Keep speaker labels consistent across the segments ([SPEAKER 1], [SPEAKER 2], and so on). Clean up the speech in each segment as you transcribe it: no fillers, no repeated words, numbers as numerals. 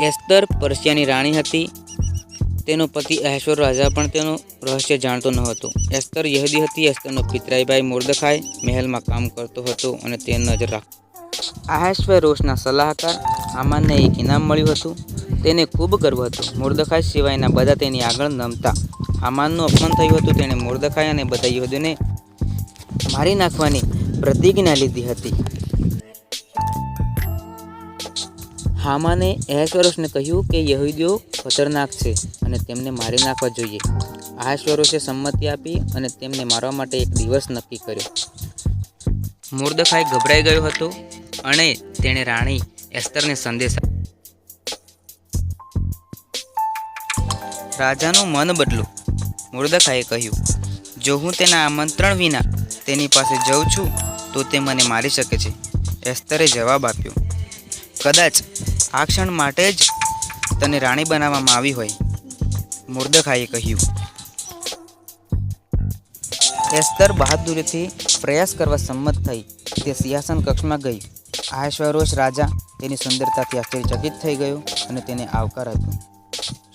[SPEAKER 1] Esther પર્શિયાની રાણી હતી. તેનો પતિ અહેશ્વર રાજા પણ તેનું રહસ્ય જાણતો ન હતો. એસ્તર યહૂદી હતી. એસ્તરનો પિતરાઈ ભાઈ મોર્દખાઈ મહેલમાં કામ કરતો હતો અને તે નજર રાખતો. અહેશ્વેરોશના સલાહકાર હામાનને એક ઇનામ મળ્યું હતું. તેને ખૂબ ગર્વ હતો. મોર્દખાઈ સિવાયના બધા તેની આગળ નમતા. હામાનનું અપમાન થયું હતું. તેણે મોર્દખાઈ અને બધા યહૂદીઓને મારી નાખવાની પ્રતિજ્ઞા લીધી હતી. હામાને અહેશ્વેરોશને કહ્યું કે યહૂદીઓ ખતરનાક છે અને તેમને મારી નાખવા જોઈએ. અહેશ્વેરોશે સંમતિ આપી અને તેમને મારવા માટે એક દિવસ નક્કી કર્યો. મોર્દખાઈ ગભરાઈ ગયો હતો અને તેણે રાણી એસ્તરને સંદેશ આપ્યો. રાજાનું મન બદલું. મોર્દખાઈએ કહ્યું, જો હું તેના આમંત્રણ વિના તેની પાસે જઉં છું તો તે મને મારી શકે છે. એસ્તરે જવાબ આપ્યો, કદાચ આ ક્ષણ માટે જ તને રાણી બનાવવામાં આવી હોય. મોર્દખાઈએ કહ્યું. એસ્તર બહાદુરીથી પ્રયાસ કરવા સંમત થઈ. તે સિંહાસન કક્ષમાં ગઈ. અહેશ્વેરોશ રાજા તેની સુંદરતાથી આશ્ચર્યચકિત થઈ ગયો અને તેને આવકાર આપ્યો.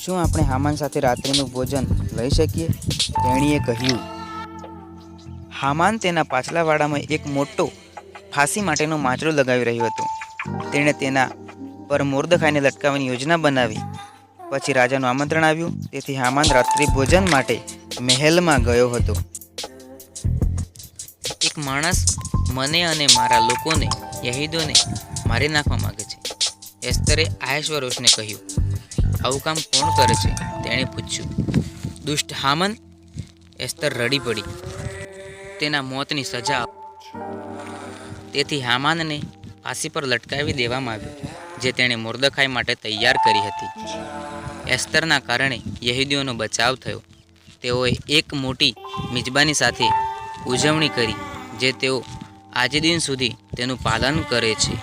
[SPEAKER 1] શું આપણે હામાન સાથે રાત્રિનું ભોજન લઈ શકીએ? તેણીએ કહ્યું. હામાન તેના પાછલા વાડામાં એક મોટો ફાંસી માટેનો માંચડો લગાવી રહ્યો હતો. તેણે તેના પર મોર્દખાઈને લટકાવવાની યોજના બનાવી. પછી રાજાનું આમંત્રણ આવ્યું. તેથી હામાન રાત્રિ ભોજન માટે મહેલમાં ગયો હતો. એક માણસ મને અને મારા લોકોને યહૂદીઓને મારી નાખવા માંગે છે. એસ્તરે અહેશ્વેરોશને કહ્યું. આવું કામ કોણ કરે છે? તેણે પૂછ્યું. દુષ્ટ હામાન. એસ્તર રડી પડી. તેના મોતની સજા. તેથી હામાનને ફાંસી પર લટકાવી દેવામાં આવ્યો, જે તેણે મોર્દખાઈ માટે તૈયાર કરી હતી. એસ્તરના કારણે યહૂદીઓનો બચાવ થયો. તેઓએ એક મોટી મિજબાની સાથે ઉજવણી કરી, જે તેઓ આજે દિન સુધી તેનું પાલન કરે છે.